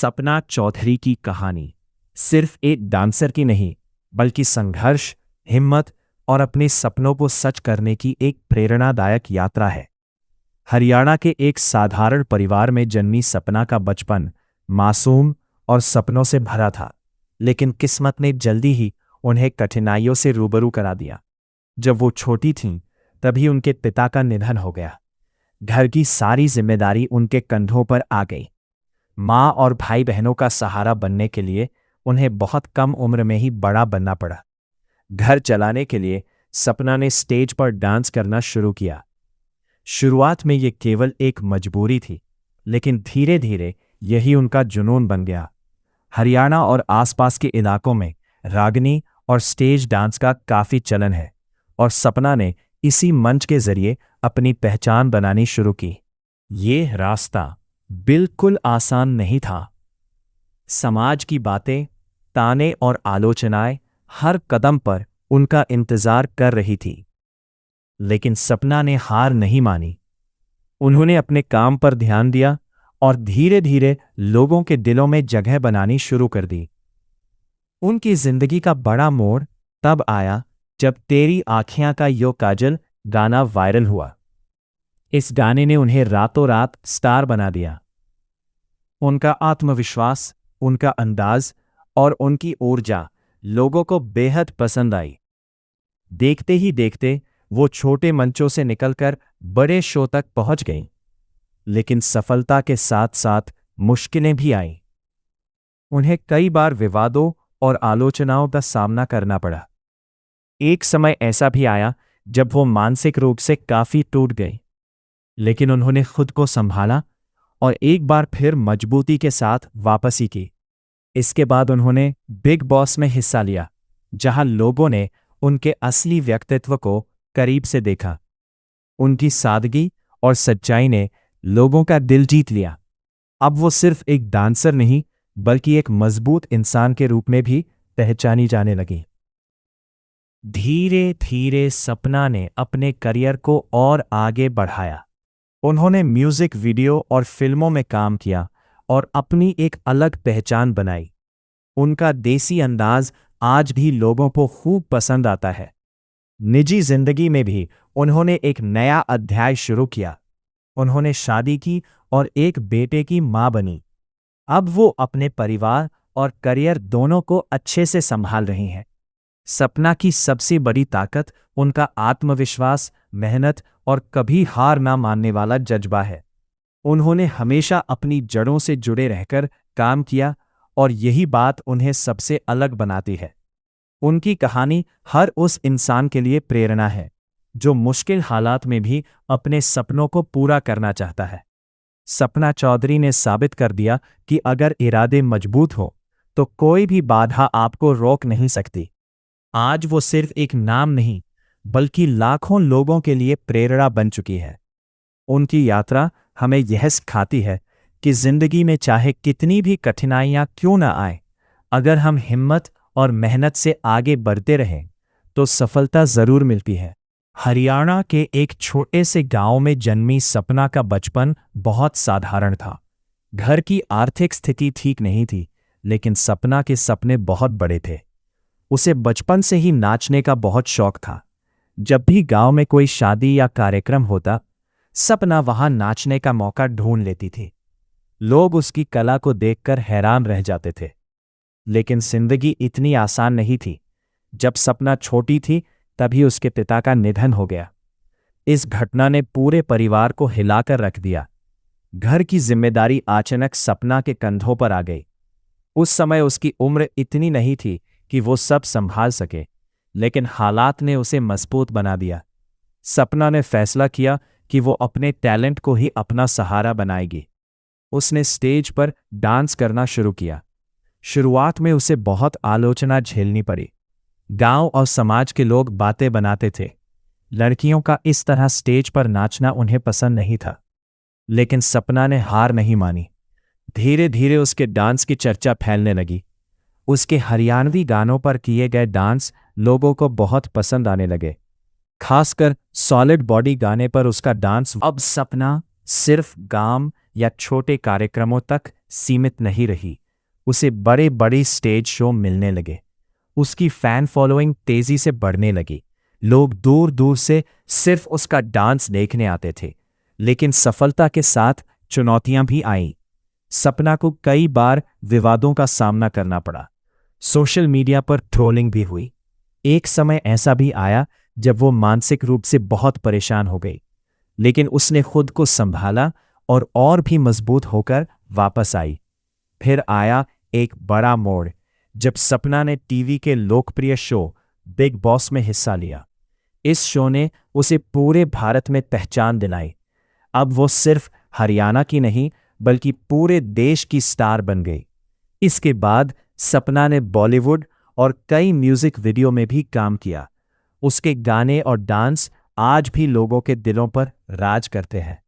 सपना चौधरी की कहानी सिर्फ एक डांसर की नहीं, बल्कि संघर्ष, हिम्मत और अपने सपनों को सच करने की एक प्रेरणादायक यात्रा है। हरियाणा के एक साधारण परिवार में जन्मी सपना का बचपन मासूम और सपनों से भरा था, लेकिन किस्मत ने जल्दी ही उन्हें कठिनाइयों से रूबरू करा दिया। जब वो छोटी थीं, तभी उनके पिता का निधन हो गया। घर की सारी जिम्मेदारी उनके कंधों पर आ गई। माँ और भाई बहनों का सहारा बनने के लिए उन्हें बहुत कम उम्र में ही बड़ा बनना पड़ा। घर चलाने के लिए सपना ने स्टेज पर डांस करना शुरू किया। शुरुआत में ये केवल एक मजबूरी थी, लेकिन धीरे धीरे यही उनका जुनून बन गया। हरियाणा और आसपास के इलाकों में रागनी और स्टेज डांस का काफी चलन है, और सपना ने इसी मंच के जरिए अपनी पहचान बनानी शुरू की। ये रास्ता बिल्कुल आसान नहीं था। समाज की बातें, ताने और आलोचनाएं हर कदम पर उनका इंतजार कर रही थी, लेकिन सपना ने हार नहीं मानी। उन्होंने अपने काम पर ध्यान दिया और धीरे धीरे लोगों के दिलों में जगह बनानी शुरू कर दी। उनकी जिंदगी का बड़ा मोड़ तब आया जब तेरी आँखियां का यो काजल गाना वायरल हुआ। इस गाने ने उन्हें रातों रात स्टार बना दिया। उनका आत्मविश्वास, उनका अंदाज और उनकी ऊर्जा लोगों को बेहद पसंद आई। देखते ही देखते वो छोटे मंचों से निकलकर बड़े शो तक पहुंच गईं। लेकिन सफलता के साथ साथ मुश्किलें भी आईं। उन्हें कई बार विवादों और आलोचनाओं का सामना करना पड़ा। एक समय ऐसा भी आया जब वो मानसिक रूप से काफी टूट गई, लेकिन उन्होंने खुद को संभाला और एक बार फिर मजबूती के साथ वापसी की। इसके बाद उन्होंने बिग बॉस में हिस्सा लिया, जहां लोगों ने उनके असली व्यक्तित्व को करीब से देखा। उनकी सादगी और सच्चाई ने लोगों का दिल जीत लिया। अब वो सिर्फ एक डांसर नहीं, बल्कि एक मजबूत इंसान के रूप में भी पहचानी जाने लगी। धीरे धीरे सपना ने अपने करियर को और आगे बढ़ाया। उन्होंने म्यूजिक वीडियो और फिल्मों में काम किया और अपनी एक अलग पहचान बनाई। उनका देसी अंदाज आज भी लोगों को खूब पसंद आता है। निजी जिंदगी में भी उन्होंने एक नया अध्याय शुरू किया। उन्होंने शादी की और एक बेटे की मां बनी। अब वो अपने परिवार और करियर दोनों को अच्छे से संभाल रही हैं। सपना की सबसे बड़ी ताकत उनका आत्मविश्वास, मेहनत और कभी हार ना मानने वाला जज्बा है। उन्होंने हमेशा अपनी जड़ों से जुड़े रहकर काम किया, और यही बात उन्हें सबसे अलग बनाती है। उनकी कहानी हर उस इंसान के लिए प्रेरणा है जो मुश्किल हालात में भी अपने सपनों को पूरा करना चाहता है। सपना चौधरी ने साबित कर दिया कि अगर इरादे मजबूत हो तो कोई भी बाधा आपको रोक नहीं सकती। आज वो सिर्फ एक नाम नहीं, बल्कि लाखों लोगों के लिए प्रेरणा बन चुकी है। उनकी यात्रा हमें यह सिखाती है कि जिंदगी में चाहे कितनी भी कठिनाइयां क्यों न आए, अगर हम हिम्मत और मेहनत से आगे बढ़ते रहें तो सफलता जरूर मिलती है। हरियाणा के एक छोटे से गांव में जन्मी सपना का बचपन बहुत साधारण था। घर की आर्थिक स्थिति ठीक नहीं थी, लेकिन सपना के सपने बहुत बड़े थे। उसे बचपन से ही नाचने का बहुत शौक था। जब भी गांव में कोई शादी या कार्यक्रम होता, सपना वहां नाचने का मौका ढूंढ लेती थी। लोग उसकी कला को देखकर हैरान रह जाते थे। लेकिन जिंदगी इतनी आसान नहीं थी। जब सपना छोटी थी, तभी उसके पिता का निधन हो गया। इस घटना ने पूरे परिवार को हिलाकर रख दिया। घर की जिम्मेदारी अचानक सपना के कंधों पर आ गई। उस समय उसकी उम्र इतनी नहीं थी कि वो सब संभाल सके, लेकिन हालात ने उसे मजबूत बना दिया। सपना ने फैसला किया कि वो अपने टैलेंट को ही अपना सहारा बनाएगी। उसने स्टेज पर डांस करना शुरू किया। शुरुआत में उसे बहुत आलोचना झेलनी पड़ी। गांव और समाज के लोग बातें बनाते थे। लड़कियों का इस तरह स्टेज पर नाचना उन्हें पसंद नहीं था, लेकिन सपना ने हार नहीं मानी। धीरे धीरे उसके डांस की चर्चा फैलने लगी। उसके हरियाणवी गानों पर किए गए डांस लोगों को बहुत पसंद आने लगे। खासकर सॉलिड बॉडी गाने पर उसका डांस। अब सपना सिर्फ गांव या छोटे कार्यक्रमों तक सीमित नहीं रही। उसे बड़े बड़े स्टेज शो मिलने लगे। उसकी फैन फॉलोइंग तेजी से बढ़ने लगी। लोग दूर दूर से सिर्फ उसका डांस देखने आते थे। लेकिन सफलता के साथ चुनौतियां भी आईं। सपना को कई बार विवादों का सामना करना पड़ा। सोशल मीडिया पर ट्रोलिंग भी हुई। एक समय ऐसा भी आया जब वो मानसिक रूप से बहुत परेशान हो गई, लेकिन उसने खुद को संभाला और भी मजबूत होकर वापस आई। फिर आया एक बड़ा मोड़ जब सपना ने टीवी के लोकप्रिय शो बिग बॉस में हिस्सा लिया। इस शो ने उसे पूरे भारत में पहचान दिलाई। अब वो सिर्फ हरियाणा की नहीं बल्कि पूरे देश की स्टार बन गई। इसके बाद सपना ने बॉलीवुड और कई म्यूजिक वीडियो में भी काम किया। उसके गाने और डांस आज भी लोगों के दिलों पर राज करते हैं।